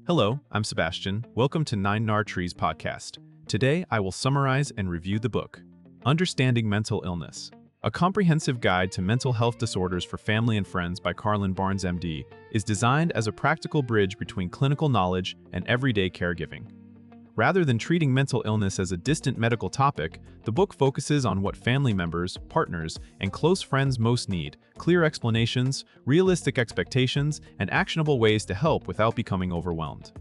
Hello, I'm Sebastian. Welcome to Nine Nar Trees podcast. Today, I will summarize and review the book, Understanding Mental Illness, a comprehensive guide to mental health disorders for family and friends by Carlin, MD, is designed as a practical bridge between clinical knowledge and everyday caregiving. Rather than treating mental illness as a distant medical topic, the book focuses on what family members, partners, and close friends most need: clear explanations, realistic expectations, and actionable ways to help without becoming overwhelmed.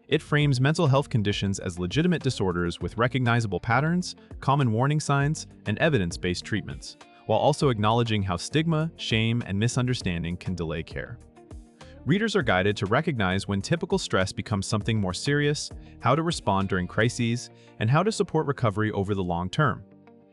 It frames mental health conditions as legitimate disorders with recognizable patterns, common warning signs, and evidence-based treatments, while also acknowledging how stigma, shame, and misunderstanding can delay care. Readers are guided to recognize when typical stress becomes something more serious, how to respond during crises, and how to support recovery over the long term.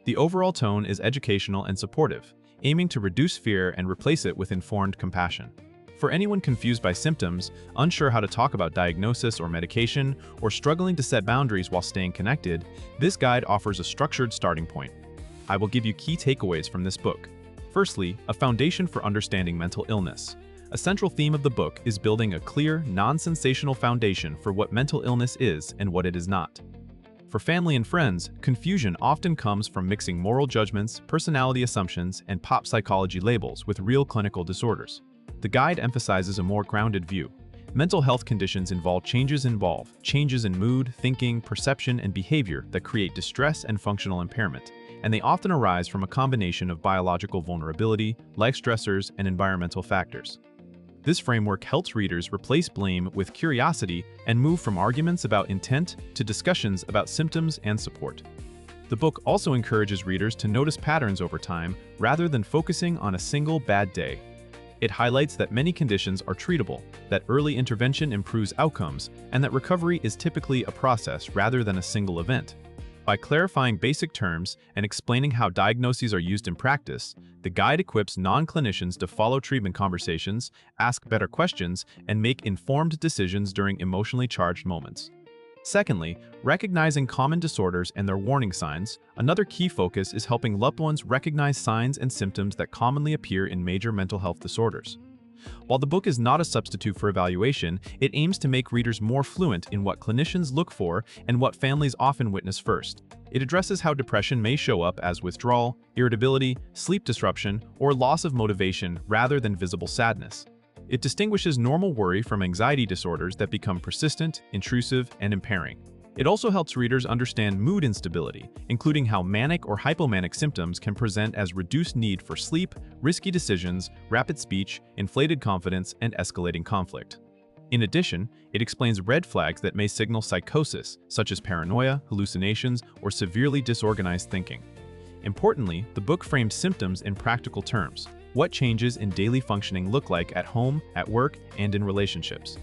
The overall tone is educational and supportive, aiming to reduce fear and replace it with informed compassion. For anyone confused by symptoms, unsure how to talk about diagnosis or medication, or struggling to set boundaries while staying connected, this guide offers a structured starting point. I will give you key takeaways from this book. Firstly, a foundation for understanding mental illness. A central theme of the book is building a clear, non-sensational foundation for what mental illness is and what it is not. For family and friends, confusion often comes from mixing moral judgments, personality assumptions, and pop psychology labels with real clinical disorders. The guide emphasizes a more grounded view. Mental health conditions involve changes in mood, thinking, perception, and behavior that create distress and functional impairment, and they often arise from a combination of biological vulnerability, life stressors, and environmental factors. This framework helps readers replace blame with curiosity and move from arguments about intent to discussions about symptoms and support. The book also encourages readers to notice patterns over time rather than focusing on a single bad day. It highlights that many conditions are treatable, that early intervention improves outcomes, and that recovery is typically a process rather than a single event. By clarifying basic terms and explaining how diagnoses are used in practice, the guide equips non-clinicians to follow treatment conversations, ask better questions, and make informed decisions during emotionally charged moments. Secondly, recognizing common disorders and their warning signs. Another key focus is helping loved ones recognize signs and symptoms that commonly appear in major mental health disorders. While the book is not a substitute for evaluation, it aims to make readers more fluent in what clinicians look for and what families often witness first. It addresses how depression may show up as withdrawal, irritability, sleep disruption, or loss of motivation rather than visible sadness. It distinguishes normal worry from anxiety disorders that become persistent, intrusive, and impairing. It also helps readers understand mood instability, including how manic or hypomanic symptoms can present as reduced need for sleep, risky decisions, rapid speech, inflated confidence, and escalating conflict. In addition, it explains red flags that may signal psychosis, such as paranoia, hallucinations, or severely disorganized thinking. Importantly, the book frames symptoms in practical terms. What changes in daily functioning look like at home, at work, and in relationships.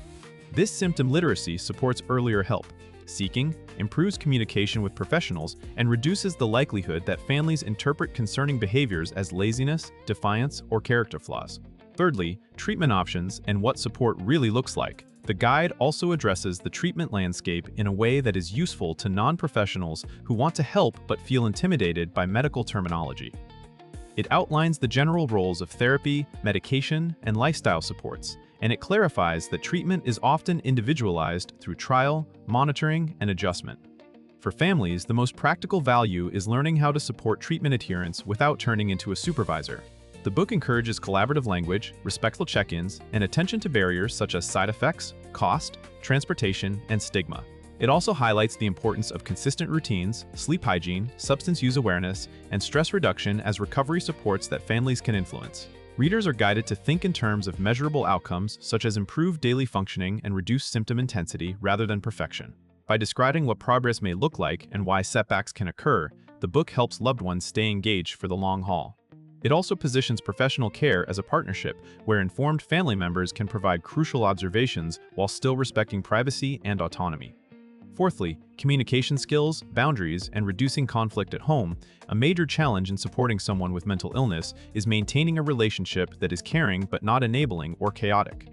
This symptom literacy supports earlier help seeking, improves communication with professionals, and reduces the likelihood that families interpret concerning behaviors as laziness, defiance, or character flaws. Thirdly, treatment options and what support really looks like. The guide also addresses the treatment landscape in a way that is useful to non-professionals who want to help but feel intimidated by medical terminology. It outlines the general roles of therapy, medication, and lifestyle supports, and it clarifies that treatment is often individualized through trial, monitoring, and adjustment. For families, the most practical value is learning how to support treatment adherence without turning into a supervisor. The book encourages collaborative language, respectful check-ins, and attention to barriers such as side effects, cost, transportation, and stigma. It also highlights the importance of consistent routines, sleep hygiene, substance use awareness, and stress reduction as recovery supports that families can influence. Readers are guided to think in terms of measurable outcomes such as improved daily functioning and reduced symptom intensity rather than perfection. By describing what progress may look like and why setbacks can occur, the book helps loved ones stay engaged for the long haul. It also positions professional care as a partnership where informed family members can provide crucial observations while still respecting privacy and autonomy. Fourthly, communication skills, boundaries, and reducing conflict at home. A major challenge in supporting someone with mental illness is maintaining a relationship that is caring but not enabling or chaotic.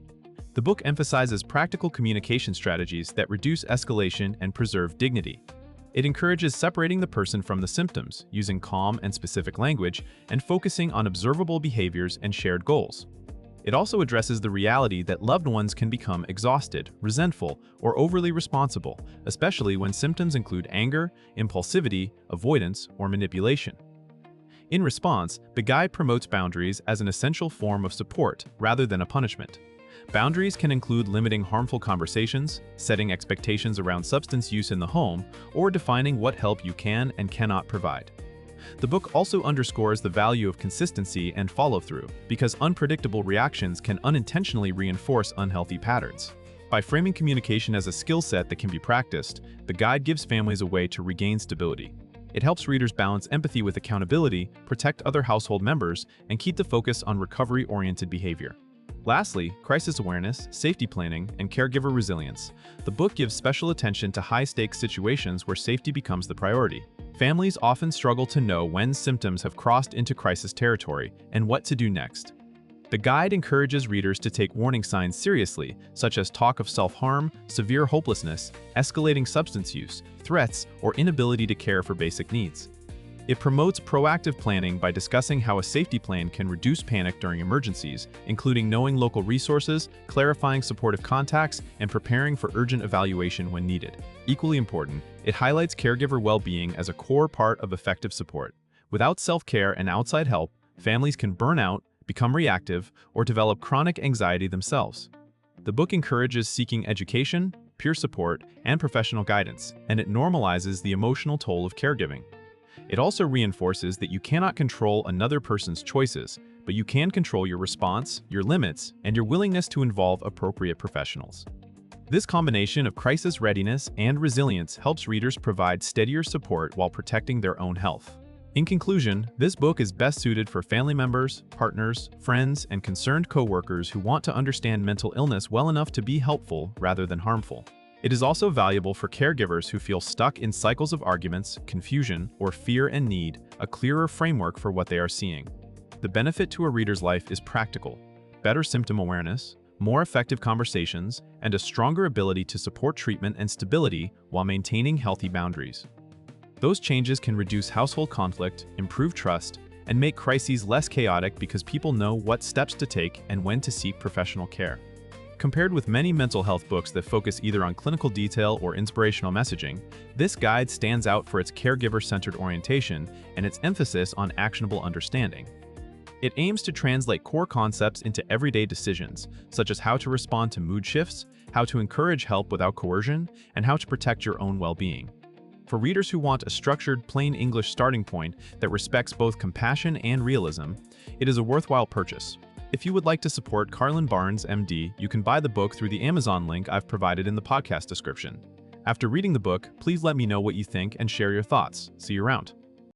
The book emphasizes practical communication strategies that reduce escalation and preserve dignity. It encourages separating the person from the symptoms, using calm and specific language, and focusing on observable behaviors and shared goals. It also addresses the reality that loved ones can become exhausted, resentful, or overly responsible, especially when symptoms include anger, impulsivity, avoidance, or manipulation. In response, the guide promotes boundaries as an essential form of support rather than a punishment. Boundaries can include limiting harmful conversations, setting expectations around substance use in the home, or defining what help you can and cannot provide. The book also underscores the value of consistency and follow-through, because unpredictable reactions can unintentionally reinforce unhealthy patterns. By framing communication as a skill set that can be practiced, the guide gives families a way to regain stability. It helps readers balance empathy with accountability, protect other household members, and keep the focus on recovery-oriented behavior. Lastly, crisis awareness, safety planning, and caregiver resilience. The book gives special attention to high-stakes situations where safety becomes the priority. Families often struggle to know when symptoms have crossed into crisis territory and what to do next. The guide encourages readers to take warning signs seriously, such as talk of self-harm, severe hopelessness, escalating substance use, threats, or inability to care for basic needs. It promotes proactive planning by discussing how a safety plan can reduce panic during emergencies, including knowing local resources, clarifying supportive contacts, and preparing for urgent evaluation when needed. Equally important, it highlights caregiver well-being as a core part of effective support. Without self-care and outside help, families can burn out, become reactive, or develop chronic anxiety themselves. The book encourages seeking education, peer support, and professional guidance, and it normalizes the emotional toll of caregiving. It also reinforces that you cannot control another person's choices, but you can control your response, your limits, and your willingness to involve appropriate professionals. This combination of crisis readiness and resilience helps readers provide steadier support while protecting their own health. In conclusion, this book is best suited for family members, partners, friends, and concerned coworkers who want to understand mental illness well enough to be helpful rather than harmful. It is also valuable for caregivers who feel stuck in cycles of arguments, confusion, or fear and need a clearer framework for what they are seeing. The benefit to a reader's life is practical: better symptom awareness, more effective conversations, and a stronger ability to support treatment and stability while maintaining healthy boundaries. Those changes can reduce household conflict, improve trust, and make crises less chaotic because people know what steps to take and when to seek professional care. Compared with many mental health books that focus either on clinical detail or inspirational messaging, this guide stands out for its caregiver-centered orientation and its emphasis on actionable understanding. It aims to translate core concepts into everyday decisions, such as how to respond to mood shifts, how to encourage help without coercion, and how to protect your own well-being. For readers who want a structured, plain English starting point that respects both compassion and realism, it is a worthwhile purchase. If you would like to support Carlin Barnes, MD, you can buy the book through the Amazon link I've provided in the podcast description. After reading the book, please let me know what you think and share your thoughts. See you around.